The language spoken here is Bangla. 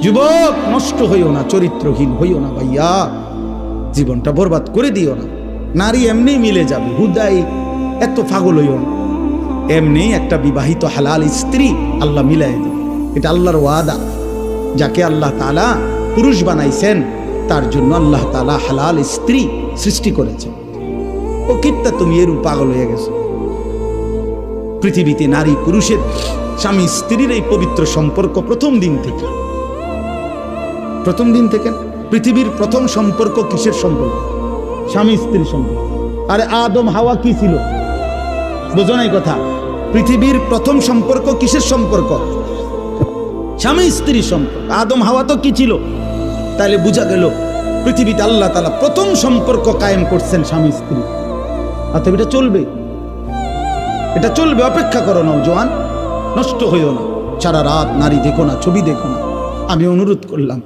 যুবক, নষ্ট হইও না, চরিত্রহীন হইও না ভাইয়া, জীবনটা বরবাদ করে দিও না। নারী এমনি মিলে যাবে, হুদাই এত পাগল হইও না। এমনি একটা বিবাহিত হালাল স্ত্রী আল্লাহ মিলাই দেবে, এটা আল্লাহর ওয়াদা। যাকে আল্লাহ তাআলা পুরুষ বানাইছেন তার জন্য আল্লাহ তাআলা হালাল স্ত্রী সৃষ্টি করেছেন। ও কিত্তা তুমি এরূপ পাগল হয়ে গেছো? পৃথিবীতে নারী পুরুষের, স্বামী স্ত্রীর এই পবিত্র সম্পর্ক প্রথম দিন থেকে পৃথিবীর প্রথম সম্পর্ক কিসের সম্পর্ক? স্বামী স্ত্রীর সম্পর্ক। আরে আদম হাওয়া কি ছিল? বোঝো নাই কথা? পৃথিবীর প্রথম সম্পর্ক কিসের সম্পর্ক? স্বামী স্ত্রীর সম্পর্ক। আদম হাওয়া তো কি ছিল? তাহলে বোঝা গেল পৃথিবীতে আল্লাহ তাআলা প্রথম সম্পর্ক কায়েম করছেন স্বামী স্ত্রী। অতএব এটা চলবে, অপেক্ষা করো নওজোয়ান, নষ্ট হইও না। সারা রাত নারী দেখো না, ছবি দেখো না। আমি অনুরোধ করলাম।